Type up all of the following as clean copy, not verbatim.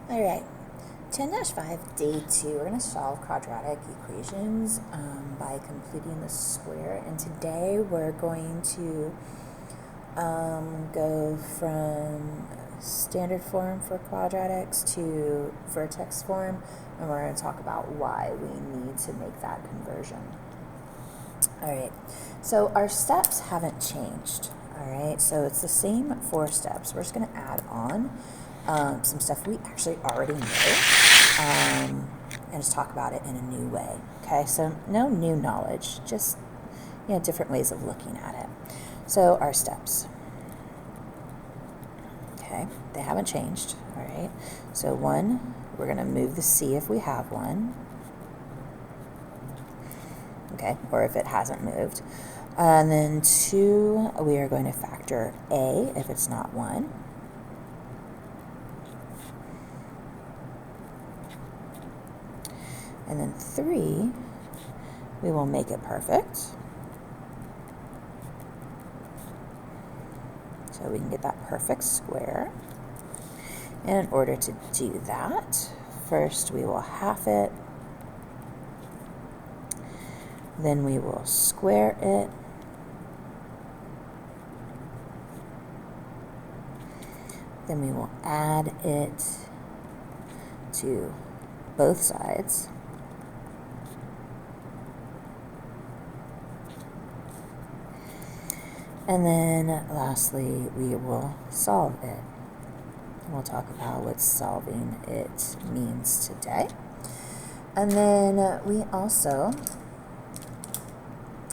All right, 10-5, day 2. We're going to solve quadratic equations by completing the square. And today we're going to go from standard form for quadratics to vertex form. And we're going to talk about why we need to make that conversion. All right, so our steps haven't changed. All right, so it's the same 4 steps. We're just going to add on some stuff we actually already know and just talk about it in a new way. Okay, so no new knowledge, just different ways of looking at it. So our steps. Okay, they haven't changed. All right, so 1, we're going to move the C if we have one. Okay, or if it hasn't moved. And then 2, we are going to factor A if it's not 1. And then 3, we will make it perfect. So we can get that perfect square. And in order to do that, first we will half it. Then we will square it. Then we will add it to both sides. And then lastly, we will solve it. And we'll talk about what solving it means today. And then we also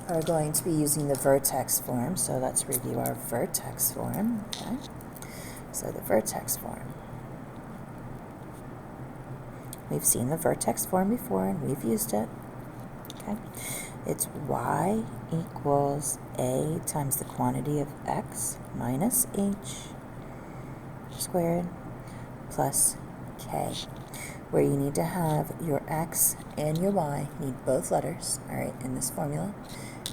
are going to be using the vertex form. So let's review our vertex form. Okay. So the vertex form. We've seen the vertex form before and we've used it. Okay. It's y equals a times the quantity of x minus h squared plus k, where you need to have your x and your y, you need both letters, all right, in this formula,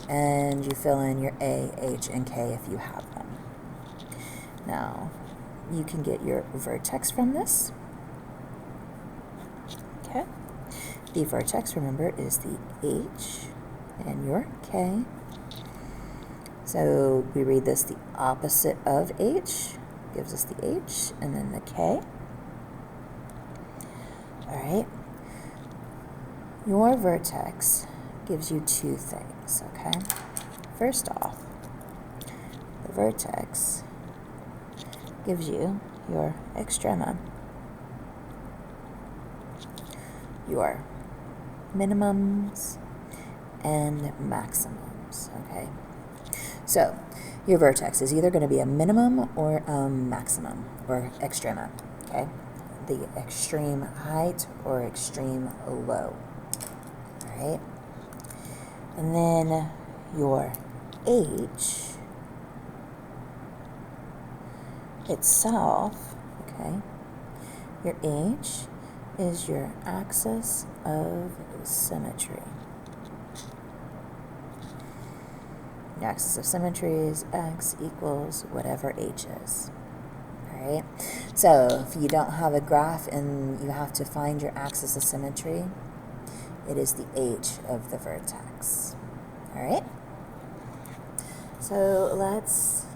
and you fill in your a, h, and k if you have them. Now, you can get your vertex from this. Okay. The vertex, remember, is the h and your k. So we read this the opposite of h, gives us the h, and then the k. All right. Your vertex gives you 2 things, okay? First off, the vertex gives you your extrema, your minimums and maximums, okay? So your vertex is either going to be a minimum or a maximum or extrema, okay? The extreme height or extreme low, all right? And then your h itself, okay, your h is your axis of symmetry. The axis of symmetry is x equals whatever h is. All right. So if you don't have a graph and you have to find your axis of symmetry, it is the h of the vertex. All right. So let's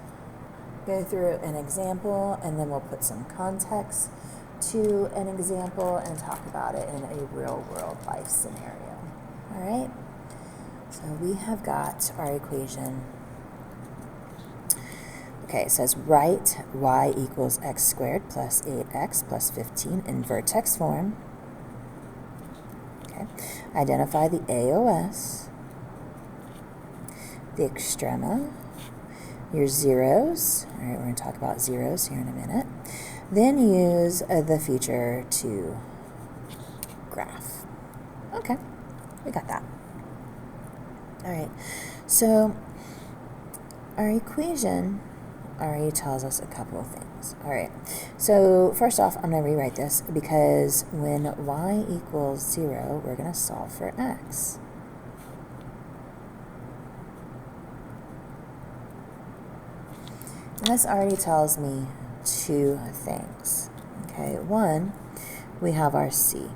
go through an example and then we'll put some context to an example and talk about it in a real world life scenario. All right. So we have got our equation. Okay, it says write y equals x squared plus 8x plus 15 in vertex form. Okay, identify the AOS, the extrema, your zeros. All right, we're going to talk about zeros here in a minute. Then use the feature to graph. Okay, we got that. All right, so our equation already tells us a couple of things. All right, so first off, I'm going to rewrite this because when y equals 0, we're going to solve for x. And this already tells me 2 things. Okay, one, we have our c.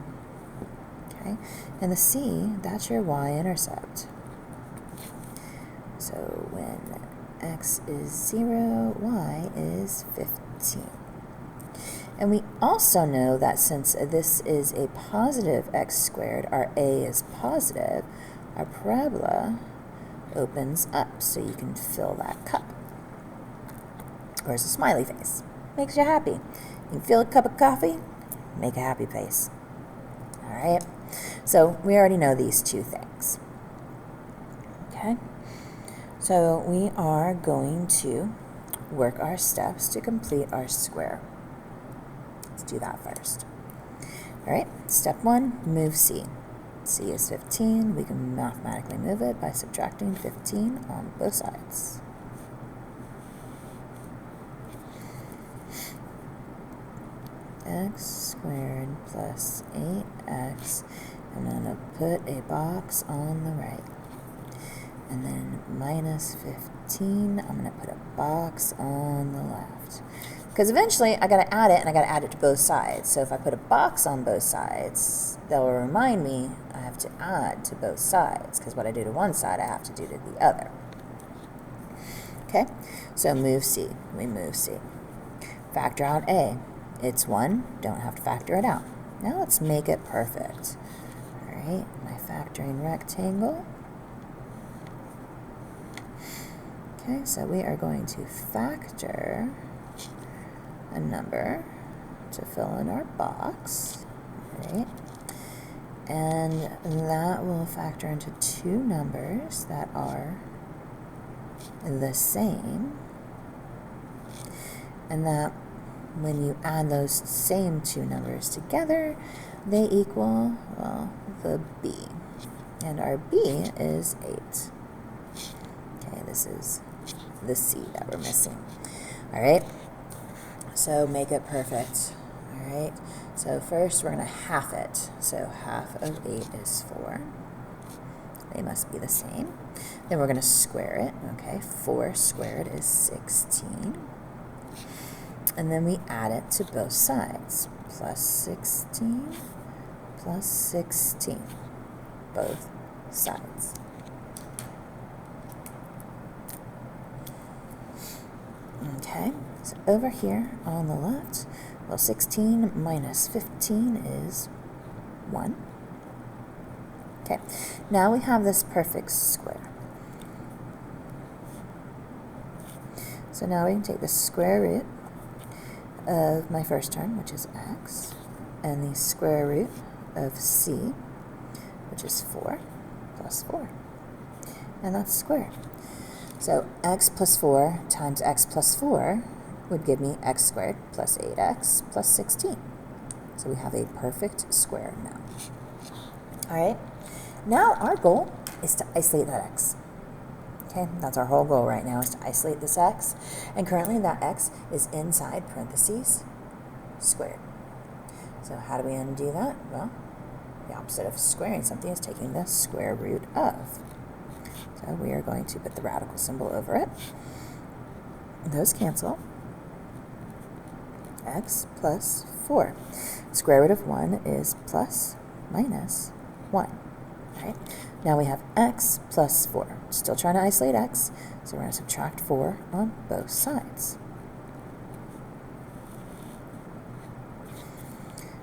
Okay, and the c, that's your y-intercept. So when x is 0, y is 15. And we also know that since this is a positive x squared, our a is positive, our parabola opens up so you can fill that cup. Where's the smiley face? Makes you happy. You can fill a cup of coffee, make a happy face. All right, so we already know these two things. Okay, so we are going to work our steps to complete our square. Let's do that first. All right, step 1, move c. c is 15. We can mathematically move it by subtracting 15 on both sides. X squared plus 8x. I'm going to put a box on the right. And then minus 15, I'm going to put a box on the left. Because eventually I got to add it, and I got to add it to both sides. So if I put a box on both sides, that will remind me I have to add to both sides. Because what I do to one side, I have to do to the other. Okay, so move c. We move c. Factor out a. It's 1, don't have to factor it out. Now let's make it perfect. All right, my factoring rectangle. Okay, so we are going to factor a number to fill in our box. All right, and that will factor into two numbers that are the same, and that when you add those same two numbers together, they equal, well, the b. And our b is 8. Okay, this is the c that we're missing. All right, so make it perfect. All right, so first we're going to half it. So half of 8 is 4. They must be the same. Then we're going to square it. Okay, 4 squared is 16. And then we add it to both sides. Plus 16, plus 16, both sides. Okay, so over here on the left, well, 16 minus 15 is 1. Okay, now we have this perfect square. So now we can take the square root of my first term, which is x, and the square root of c, which is 4, plus 4. And that's squared. So x plus 4 times x plus 4 would give me x squared plus 8x plus 16. So we have a perfect square now. All right, now our goal is to isolate that x. Okay, that's our whole goal right now, is to isolate this x. And currently that x is inside parentheses squared. So how do we undo that? Well, the opposite of squaring something is taking the square root of. So we are going to put the radical symbol over it. Those cancel. X plus 4. Square root of 1 is plus minus 1. All right. Now we have x plus 4. Still trying to isolate x, so we're going to subtract 4 on both sides.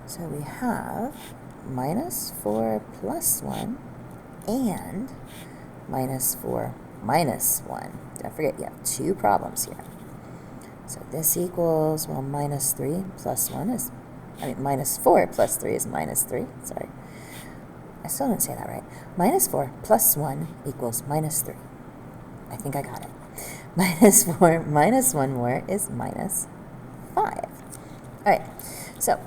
So we have minus 4 plus 1 and minus 4 minus 1. Don't forget, you have two problems here. So this equals, well, minus 3 plus 1 is, minus 4 plus 3 is minus 3. Sorry. I still didn't say that right. Minus 4 plus 1 equals minus 3. I think I got it. Minus 4 minus 1 more is minus 5. All right, so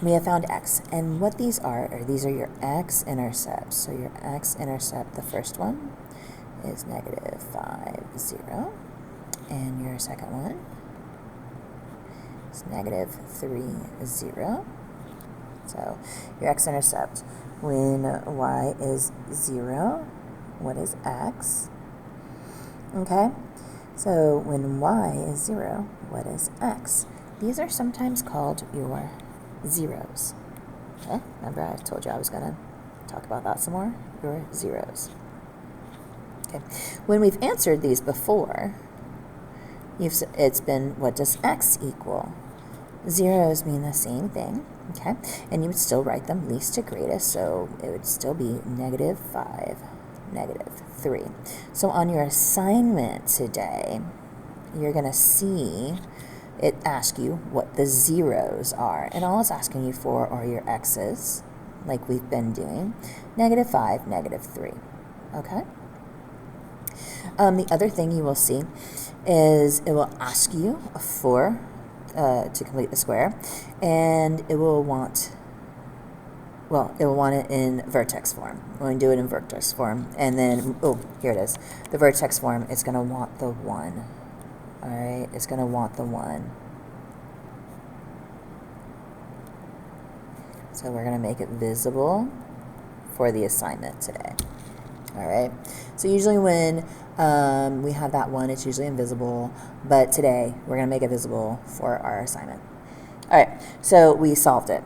we have found x. And what these are these are your x-intercepts. So your x-intercept, the first one, is negative 5, 0. And your second one is negative 3, 0. So your x-intercept, when y is 0, what is x? Okay, so when y is 0, what is x? These are sometimes called your zeros. Okay, remember I told you I was going to talk about that some more? Your zeros. Okay, when we've answered these before, it's been, what does x equal? Zeros mean the same thing, okay? And you would still write them least to greatest, so it would still be -5, -3. So on your assignment today, you're going to see it ask you what the zeros are. And all it's asking you for are your x's, like we've been doing, -5, -3, okay? The other thing you will see is it will ask you for to complete the square, and it will want it in vertex form. We're going to do it in vertex form, and then, oh, here it is. The vertex form, it's going to want the 1. All right, it's going to want the 1. So we're going to make it visible for the assignment today. All right, so usually when we have that 1, it's usually invisible, but today we're going to make it visible for our assignment. All right, so we solved it.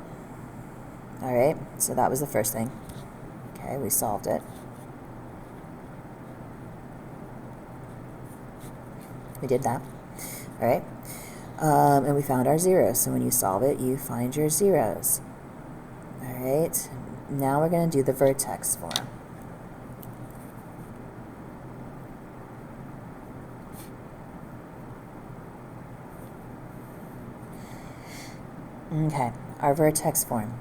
All right, so that was the first thing. Okay, we solved it. We did that. All right, and we found our zeros. So when you solve it, you find your zeros. All right, now we're going to do the vertex form. Okay, our vertex form.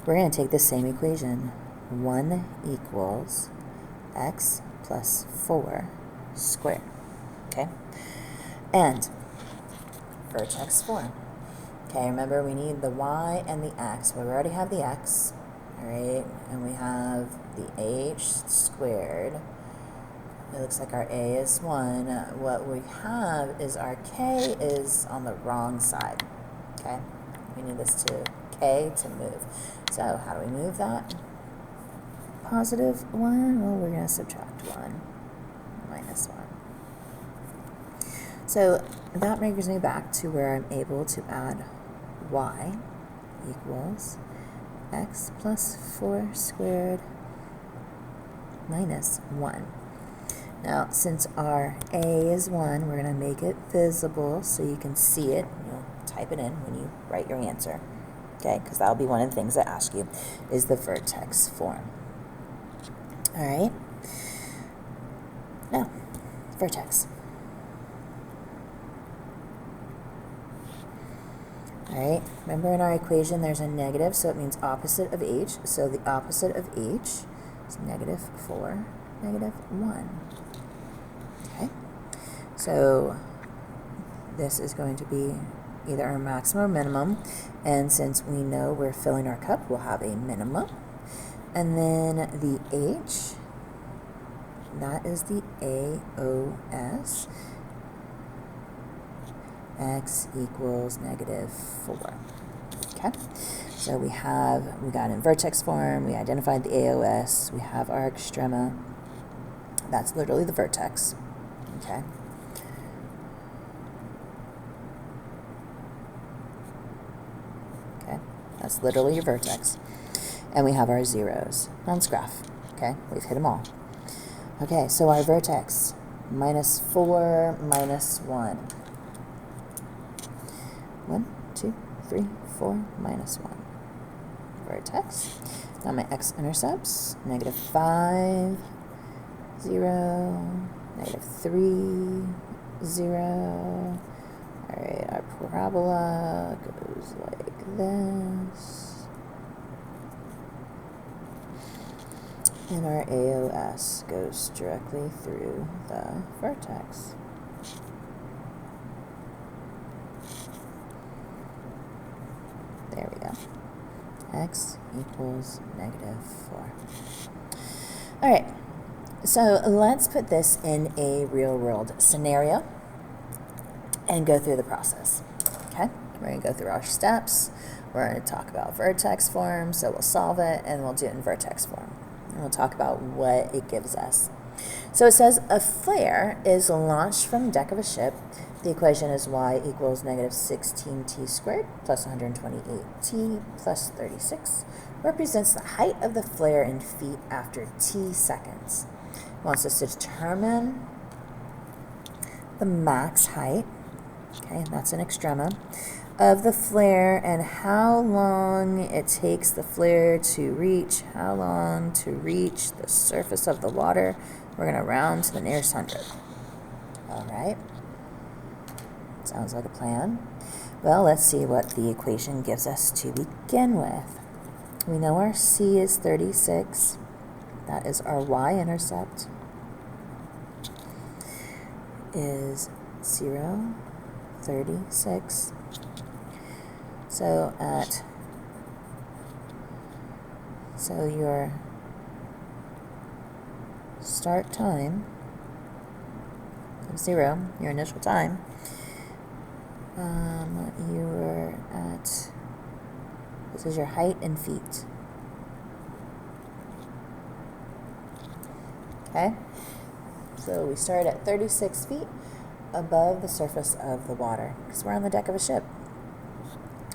We're going to take the same equation. 1 equals x plus 4 squared. Okay, and vertex form. Okay, remember we need the y and the x. Well, we already have the x, all right, and we have the h squared. It looks like our a is 1. What we have is our k is on the wrong side. Okay, we need this to k to move. So how do we move that? +1, well, we're going to subtract 1, -1. So that brings me back to where I'm able to add y equals x plus 4 squared minus 1. Now, since our a is 1, we're going to make it visible so you can see it. You'll type it in when you write your answer, okay? Because that'll be one of the things that ask you is the vertex form. All right? Now, vertex. All right, remember in our equation there's a negative, so it means opposite of h. So the opposite of h is -4, -1. Okay, so this is going to be either our maximum or minimum, and since we know we're filling our cup, we'll have a minimum. And then the h, that is the AOS. X equals -4. Okay, so we got in vertex form, we identified the AOS, we have our extrema. That's literally the vertex. Okay. Okay, that's literally your vertex. And we have our zeros on this graph. Okay, we've hit them all. Okay, so our vertex, -4, -1. 1, 2, 3, 4, -1. Vertex. Now my x-intercepts, -5, 0, -3, 0. Alright, our parabola goes like this. And our AOS goes directly through the vertex. There we go. X equals -4. All right, so let's put this in a real world scenario and go through the process. Okay, we're going to go through our steps. We're going to talk about vertex form, so we'll solve it, and we'll do it in vertex form. And we'll talk about what it gives us. So it says a flare is launched from the deck of a ship. The equation is y equals negative 16t squared plus 128t plus 36. Represents the height of the flare in feet after t seconds. Wants us to determine the max height, okay, and that's an extrema, of the flare and how long it takes the flare to reach, the surface of the water. We're going to round to the nearest hundred. All right. Sounds like a plan. Well, let's see what the equation gives us to begin with. We know our c is 36. That is our y-intercept is 0, 36. So your start time of 0, your initial time, you were at, this is your height in feet. Okay, so we start at 36 feet above the surface of the water because we're on the deck of a ship.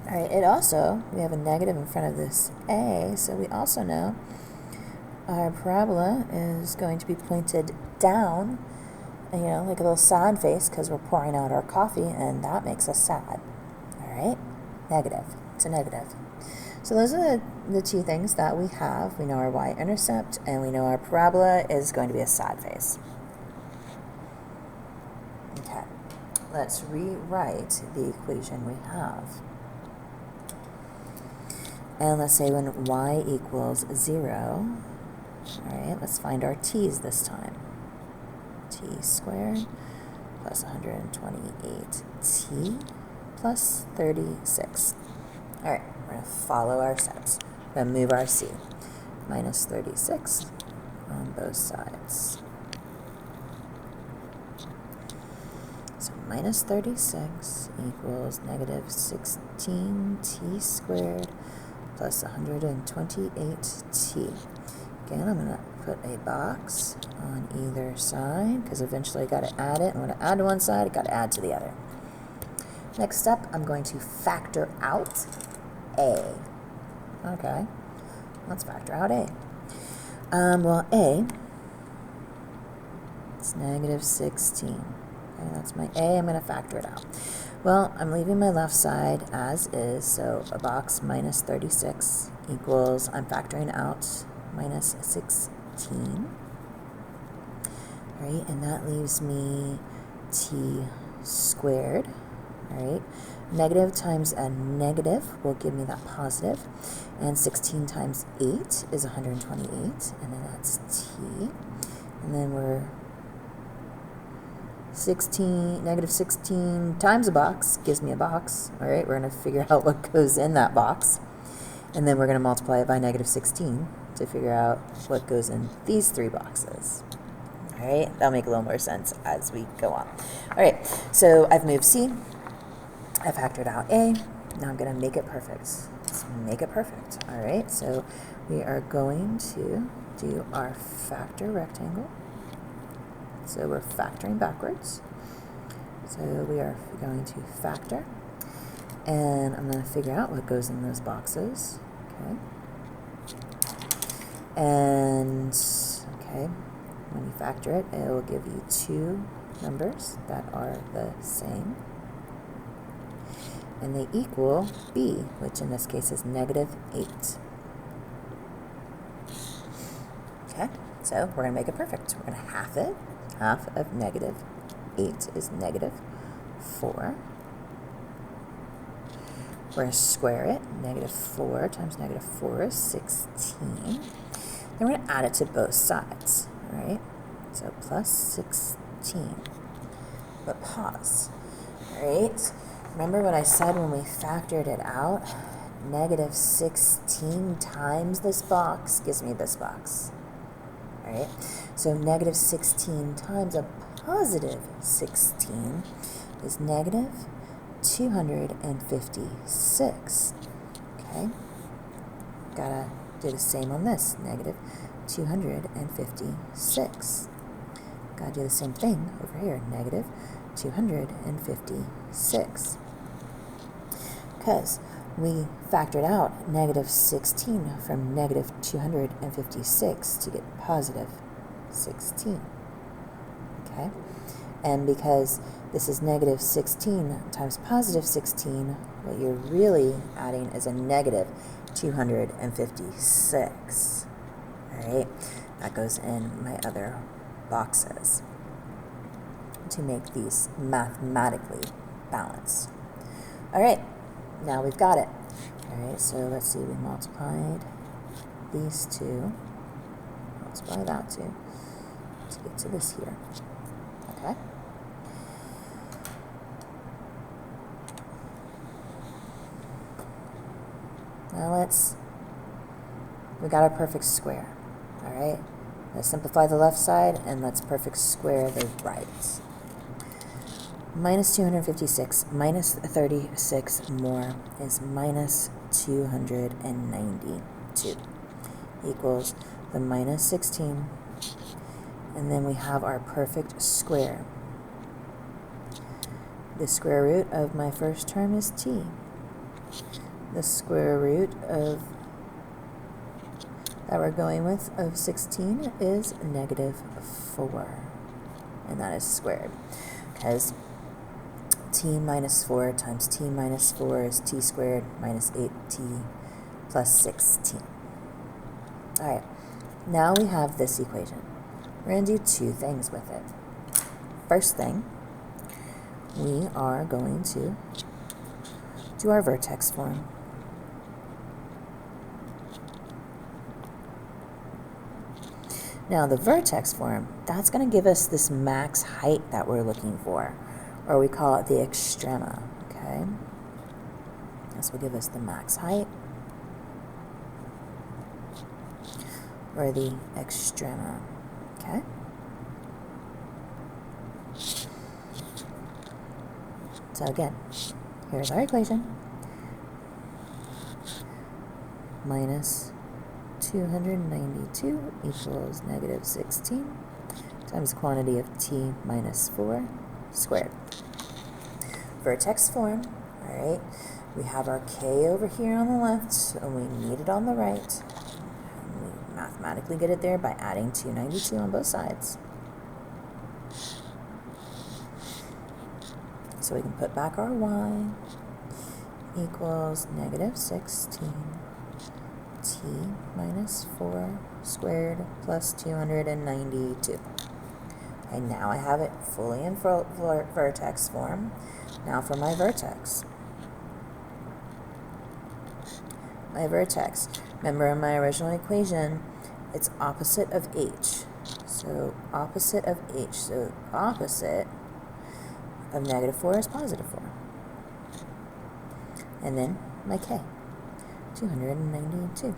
All right, we have a negative in front of this a, so we also know our parabola is going to be pointed down, like a little sad face because we're pouring out our coffee, and that makes us sad. All right, negative. It's a negative. So those are the two things that we have. We know our y-intercept, and we know our parabola is going to be a sad face. Okay, let's rewrite the equation we have. And let's say when y equals 0, all right, let's find our t's this time. T squared plus 128t plus 36. All right, we're going to follow our steps. We're going to move our c. Minus 36 on both sides. So minus 36 equals negative 16t squared plus 128t. Again, I'm going to put a box on either side because eventually I got to add it. And when I add to one side, I got to add to the other. Next step, I'm going to factor out a. Okay, let's factor out a. Well, a, it's negative 16. Okay, that's my a. I'm going to factor it out. Well, I'm leaving my left side as is, so a box minus 36 equals, I'm factoring out minus 16. All right, and that leaves me t squared. All right, negative times a negative will give me that positive, and 16 times 8 is 128, and then that's t, and then we're negative 16 times a box gives me a box. All right, we're going to figure out what goes in that box, and then we're going to multiply it by negative 16 to figure out what goes in these three boxes. All right, that'll make a little more sense as we go on. All right, so I've moved c, I factored out a, now I'm going to make it perfect. Let's make it perfect. All right, so we are going to do our factor rectangle. So we're factoring backwards. So we are going to factor, and I'm going to figure out what goes in those boxes. Okay. And, okay, when you factor it, it will give you two numbers that are the same. And they equal b, which in this case is negative 8. Okay, so we're going to make it perfect. We're going to half it. Half of negative 8 is negative 4. We're going to square it. Negative 4 times negative 4 is 16. Then we're going to add it to both sides. All right, so plus 16. But pause. All right, remember what I said when we factored it out? Negative 16 times this box gives me this box. All right, so negative 16 times a positive 16 is negative 256. Okay, gotta do the same on this, negative 256. gotta do the same thing over here, negative 256. Because we factored out negative 16 from negative 256 to get positive 16. Okay? And because this is negative 16 times positive 16, what you're really adding is a negative 256. All right? That goes in my other boxes to make these mathematically balanced. All right, now we've got it. All right, so let's see, we multiplied these two, multiply that two, to get to this here. Okay. Now we got our perfect square. All right, let's simplify the left side and let's perfect square the right. Minus 256 minus 36 more is minus 292 equals the minus 16, and then we have our perfect square. The square root of my first term is t. The square root of that we're going with of 16 is negative 4, and that is squared, because t minus 4 times t minus 4 is t squared minus 8t plus 16. All right, now we have this equation. We're going to do two things with it. First thing, we are going to do our vertex form. Now the vertex form, that's going to give us this max height that we're looking for, or we call it the extrema, okay? This will give us the max height, or the extrema, okay? So again, here's our equation. Minus 292 equals negative 16 times the quantity of t minus 4 squared. Vertex form, all right, we have our k over here on the left, and we need it on the right. And we mathematically get it there by adding 292 on both sides. So we can put back our y equals negative 16 t minus 4 squared plus 292. And now I have it fully in vertex form. Now for my vertex. My vertex. Remember in my original equation, it's opposite of h. So opposite of h. So opposite of negative 4 is positive 4. And then my k. 292.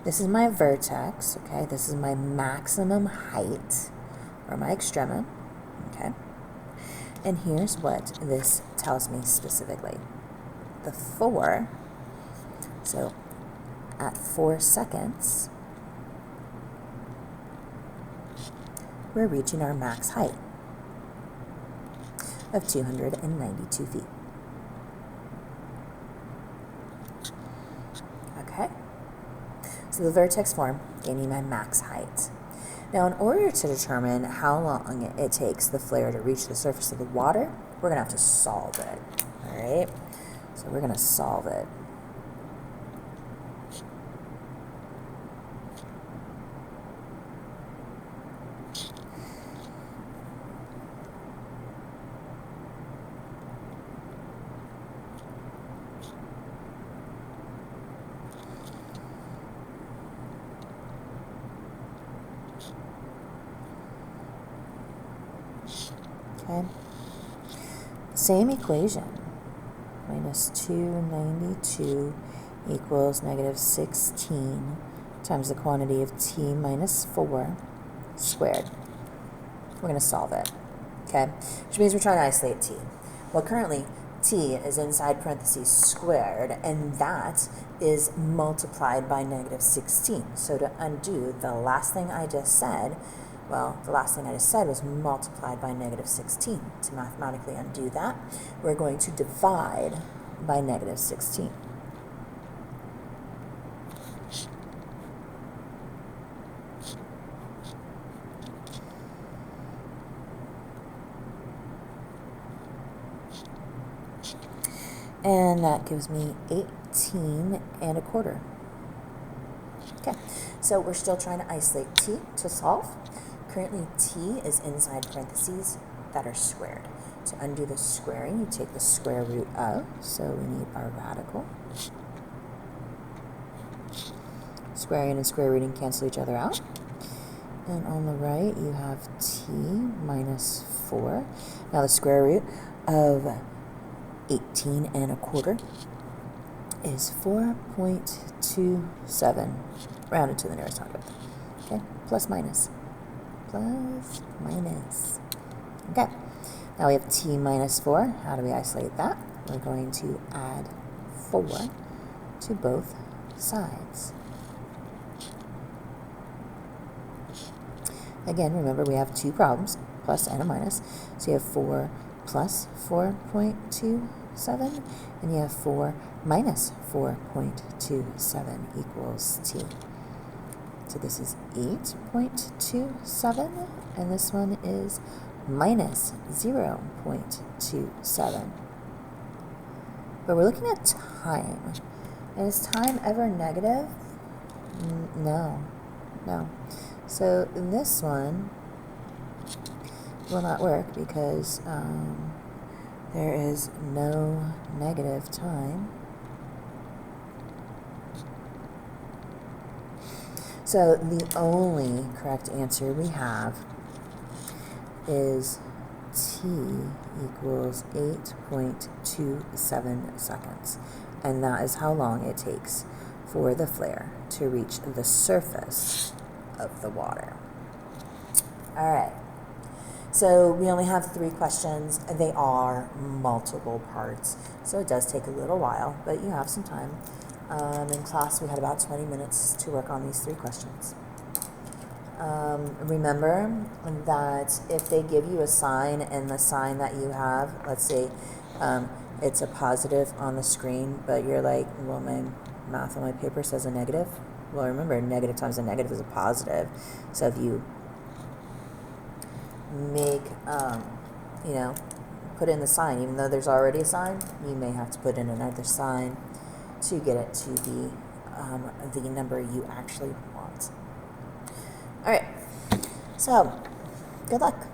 This is my vertex, okay? This is my maximum height, or my extrema, okay? And here's what this tells me specifically. The 4, so at 4 seconds, we're reaching our max height of 292 feet. Okay, so the vertex form gave me my max height. Now, in order to determine how long it takes the flare to reach the surface of the water, we're going to have to solve it, all right? So we're going to solve it. Okay, same equation, minus 292 equals negative 16 times the quantity of t minus 4 squared. We're going to solve it, okay, which means we're trying to isolate t. Well, currently, t is inside parentheses squared, and that is multiplied by negative 16. So to undo the last thing I just said, Well, the last thing I just said was multiplied by negative 16. To mathematically undo that, we're going to divide by negative 16. And that gives me 18 and a quarter. Okay, so we're still trying to isolate t to solve. Currently, t is inside parentheses that are squared. To undo the squaring, you take the square root of, so we need our radical. Squaring and square rooting cancel each other out. And on the right, you have t minus 4. Now the square root of 18 and a quarter is 4.27, rounded to the nearest hundredth. Okay, plus minus. Plus minus. Okay, now we have t minus 4. How do we isolate that? We're going to add 4 to both sides. Again, remember we have two problems, plus and a minus. So you have 4 plus 4.27, and you have 4 minus 4.27 equals t. So this is 8.27, and this one is minus 0.27. But we're looking at time. And is time ever negative? No. So this one will not work because there is no negative time. So the only correct answer we have is t equals 8.27 seconds. And that is how long it takes for the flare to reach the surface of the water. All right. So we only have 3 questions. They are multiple parts. So it does take a little while, but you have some time. In class, we had about 20 minutes to work on these 3 questions. Remember that if they give you a sign and the sign that you have, let's say it's a positive on the screen, but you're like, well, my math on my paper says a negative. Well, remember, negative times a negative is a positive. So if you make, put in the sign, even though there's already a sign, you may have to put in another sign to get it to be the number you actually want. All right, so good luck.